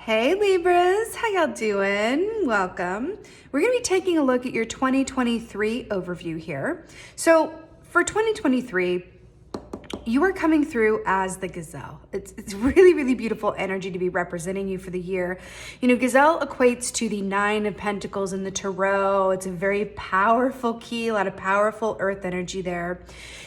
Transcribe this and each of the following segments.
Hey Libras, how y'all doing? Welcome. We're going to be taking a look at your 2023 overview here. So for 2023, you are coming through as the gazelle. It's really, really beautiful energy to be representing you for the year. You know, gazelle equates to the 9 of Pentacles in the tarot. It's a very powerful key, a lot of powerful earth energy there.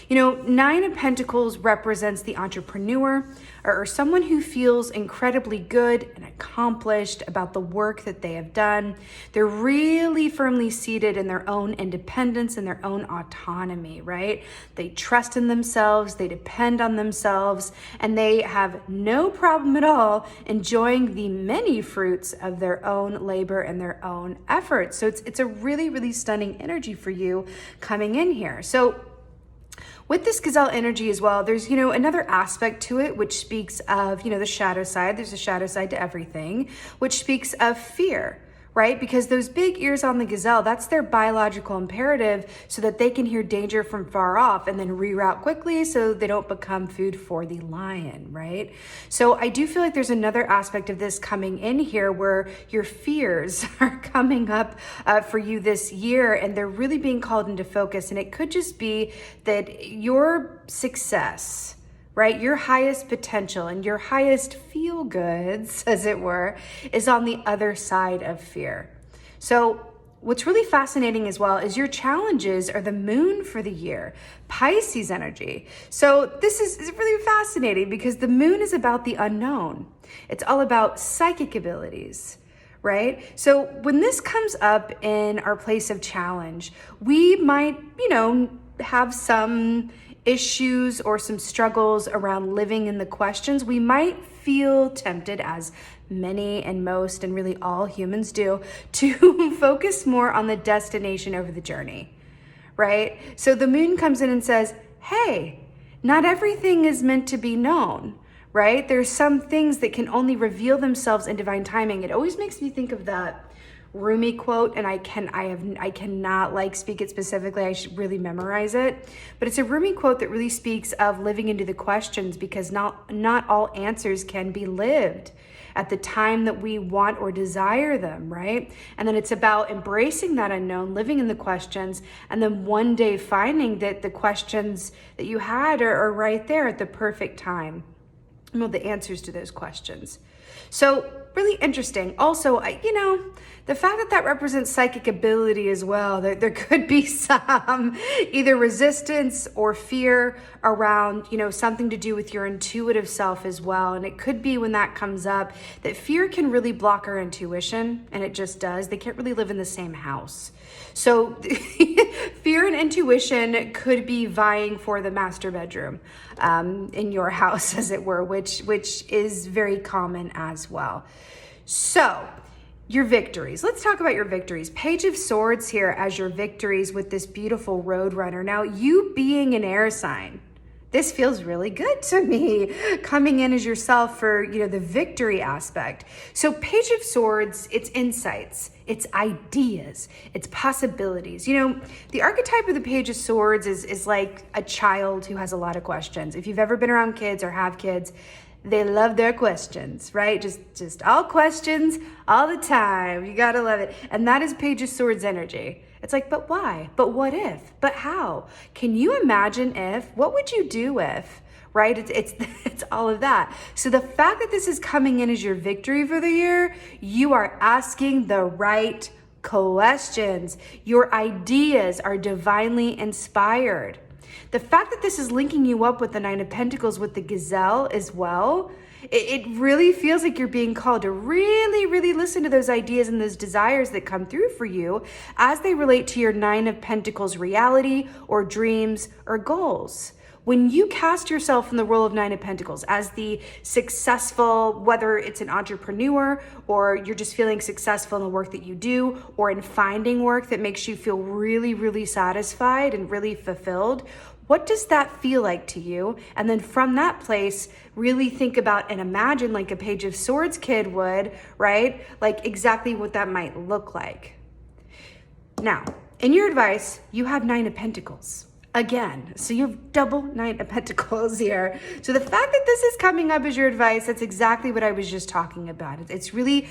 You know, 9 of Pentacles represents the entrepreneur or someone who feels incredibly good and accomplished about the work that they have done. They're really firmly seated in their own independence and their own autonomy, right? They trust in themselves, they depend on themselves, and they have no problem at all enjoying the many fruits of their own labor and their own efforts. So it's a really, really stunning energy for you coming in here. So with this gazelle energy as well, there's, you know, another aspect to it, which speaks of, you know, the shadow side. There's a shadow side to everything, which speaks of fear, right? Because those big ears on the gazelle, that's their biological imperative so that they can hear danger from far off and then reroute quickly so they don't become food for the lion, right? So I do feel like there's another aspect of this coming in here where your fears are coming up for you this year and they're really being called into focus. And it could just be that your success, right? Your highest potential and your highest feel goods, as it were, is on the other side of fear. So what's really fascinating as well is your challenges are the moon for the year, Pisces energy. So this is really fascinating because the moon is about the unknown. It's all about psychic abilities, right? So when this comes up in our place of challenge, we might, you know, have some issues or some struggles around living in the questions. We might feel tempted, as many and most and really all humans do, to focus more on the destination over the journey, right? So the moon comes in and says, hey, not everything is meant to be known, right? There's some things that can only reveal themselves in divine timing. It always makes me think of that Rumi quote, and I cannot like speak it specifically. I should really memorize it, but it's a Rumi quote that really speaks of living into the questions, because not all answers can be lived at the time that we want or desire them, right? And then it's about embracing that unknown, living in the questions, and then one day finding that the questions that you had are right there at the perfect time. Well, the answers to those questions. So really interesting. Also, you know, the fact that represents psychic ability as well, there could be some either resistance or fear around, you know, something to do with your intuitive self as well. And it could be when that comes up that fear can really block our intuition, and it just does. They can't really live in the same house. So fear and intuition could be vying for the master bedroom in your house, as it were, which is very common as well. So your victories. Let's talk about your victories. Page of Swords here as your victories with this beautiful Roadrunner. Now, you being an air sign, this feels really good to me, coming in as yourself for, you know, the victory aspect. So Page of Swords, it's insights, it's ideas, it's possibilities. You know, the archetype of the Page of Swords is like a child who has a lot of questions. If you've ever been around kids or have kids, they love their questions, right? Just all questions all the time. You gotta love it. And that is Page of Swords energy. It's like, but why? But what if? But how? Can you imagine if? What would you do if? Right? It's all of that. So the fact that this is coming in as your victory for the year, you are asking the right questions. Your ideas are divinely inspired. The fact that this is linking you up with the 9 of Pentacles with the gazelle as well, it really feels like you're being called to really, really listen to those ideas and those desires that come through for you as they relate to your 9 of Pentacles reality or dreams or goals. When you cast yourself in the role of 9 of Pentacles as the successful, whether it's an entrepreneur or you're just feeling successful in the work that you do or in finding work that makes you feel really, really satisfied and really fulfilled, what does that feel like to you? And then from that place, really think about and imagine, like a Page of Swords kid would, right? Like exactly what that might look like. Now, in your advice, you have 9 of Pentacles. again. So you have double Knight of Pentacles here. So the fact that this is coming up as your advice, that's exactly what I was just talking about. It's really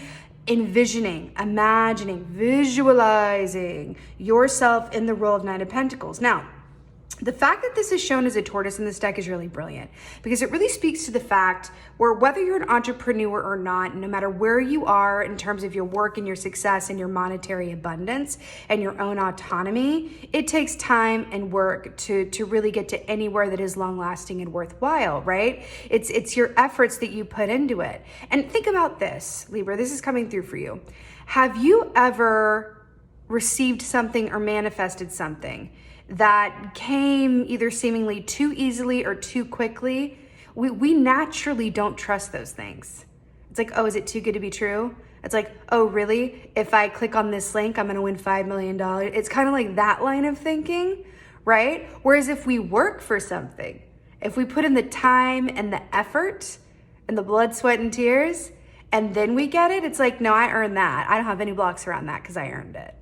envisioning, imagining, visualizing yourself in the role of Knight of Pentacles. Now, the fact that this is shown as a tortoise in this deck is really brilliant because it really speaks to the fact where whether you're an entrepreneur or not, no matter where you are in terms of your work and your success and your monetary abundance and your own autonomy, it takes time and work to really get to anywhere that is long lasting and worthwhile, right? It's your efforts that you put into it. And think about this, Libra, this is coming through for you. Have you ever received something or manifested something that came either seemingly too easily or too quickly? We naturally don't trust those things. It's like, oh, is it too good to be true? It's like, oh, really? If I click on this link, I'm gonna win $5 million. It's kind of like that line of thinking, right? Whereas if we work for something, if we put in the time and the effort and the blood, sweat, and tears, and then we get it, it's like, no, I earned that. I don't have any blocks around that because I earned it.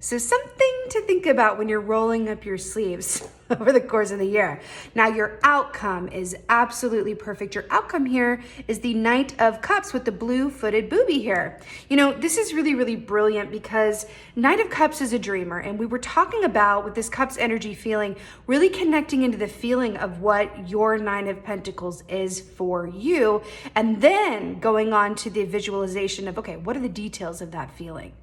So something to think about when you're rolling up your sleeves over the course of the year. Now, your outcome is absolutely perfect. Your outcome here is the Knight of Cups with the blue-footed booby here. You know, this is really, really brilliant because Knight of Cups is a dreamer. And we were talking about, with this Cups energy feeling, really connecting into the feeling of what your Nine of Pentacles is for you. And then going on to the visualization of, okay, what are the details of that feeling,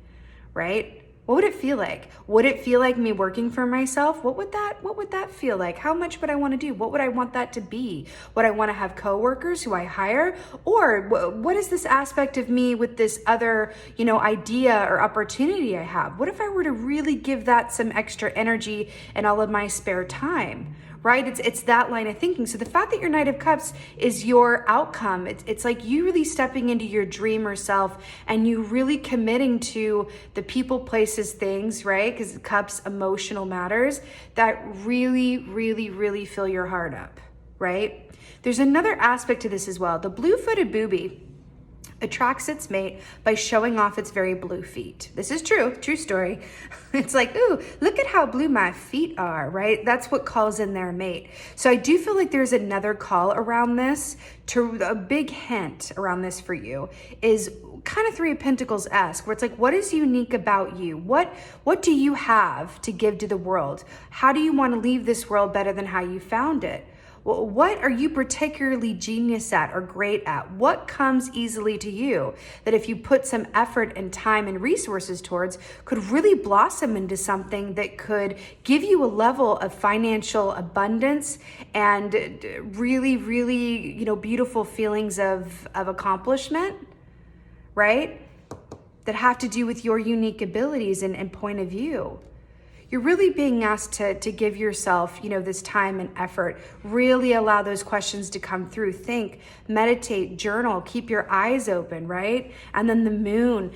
right? What would it feel like? Would it feel like me working for myself? What would that feel like? How much would I want to do? What would I want that to be? Would I want to have coworkers who I hire? Or what is this aspect of me with this other, idea or opportunity I have? What if I were to really give that some extra energy and all of my spare time? Right? It's that line of thinking. So the fact that your Knight of Cups is your outcome, it's like you really stepping into your dreamer self and you really committing to the people, places, things, right? Because Cups, emotional matters that really, really, really fill your heart up, right? There's another aspect to this as well. The blue-footed booby attracts its mate by showing off its very blue feet. This is true story. It's like, ooh, look at how blue my feet are, right? That's what calls in their mate. So I do feel like there's another call around this, to a big hint around this for you is kind of Three of Pentacles-esque, where it's like, what is unique about you? What do you have to give to the world? How do you want to leave this world better than how you found it? What are you particularly genius at or great at? What comes easily to you that if you put some effort and time and resources towards could really blossom into something that could give you a level of financial abundance and really, really, beautiful feelings of accomplishment, right? That have to do with your unique abilities and point of view. You're really being asked to give yourself, this time and effort. Really allow those questions to come through. Think, meditate, journal, keep your eyes open, right? And then the moon.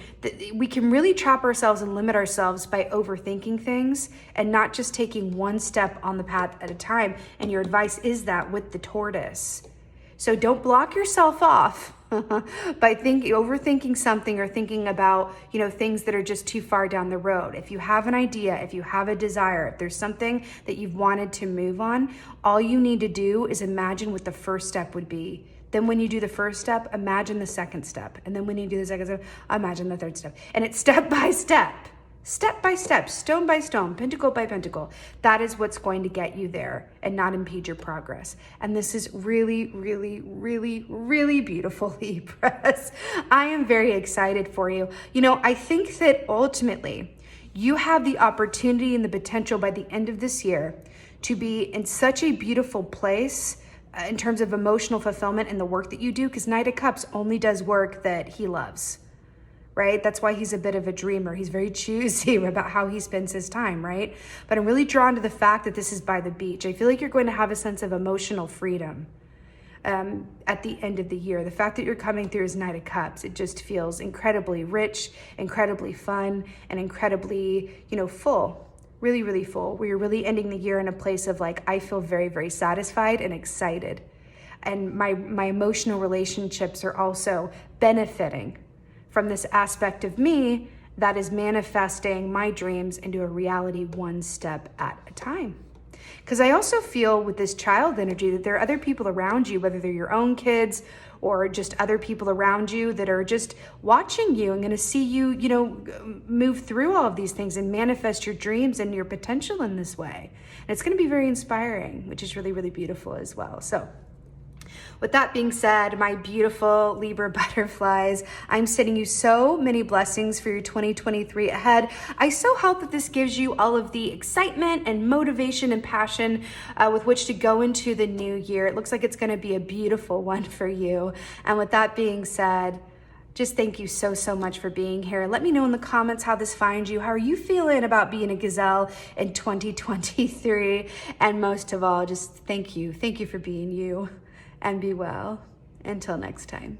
We can really trap ourselves and limit ourselves by overthinking things and not just taking one step on the path at a time. And your advice is that with the tortoise. So don't block yourself off by overthinking something or thinking about, things that are just too far down the road. If you have an idea, if you have a desire, if there's something that you've wanted to move on, all you need to do is imagine what the first step would be. Then when you do the first step, imagine the second step. And then when you do the second step, imagine the third step. And it's step by step. Step by step, stone by stone, pentacle by pentacle. That is what's going to get you there and not impede your progress. And this is really, really, really, really beautiful, Libras. I am very excited for you. I think that ultimately you have the opportunity and the potential by the end of this year to be in such a beautiful place in terms of emotional fulfillment in the work that you do, because Knight of Cups only does work that he loves. Right? That's why he's a bit of a dreamer. He's very choosy about how he spends his time, right? But I'm really drawn to the fact that this is by the beach. I feel like you're going to have a sense of emotional freedom at the end of the year. The fact that you're coming through as Knight of Cups, it just feels incredibly rich, incredibly fun, and incredibly, full. Really, really full, where you're really ending the year in a place of like, I feel very, very satisfied and excited. And my emotional relationships are also benefiting from this aspect of me that is manifesting my dreams into a reality one step at a time. Because I also feel with this child energy that there are other people around you, whether they're your own kids or just other people around you that are just watching you and going to see you, move through all of these things and manifest your dreams and your potential in this way. And it's going to be very inspiring, which is really, really beautiful as well. So with that being said, my beautiful Libra butterflies, I'm sending you so many blessings for your 2023 ahead. I so hope that this gives you all of the excitement and motivation and passion with which to go into the new year. It looks like it's going to be a beautiful one for you. And with that being said, just thank you so, so much for being here. Let me know in the comments how this finds you. How are you feeling about being a gazelle in 2023? And most of all, just thank you. Thank you for being you. And be well. Until next time.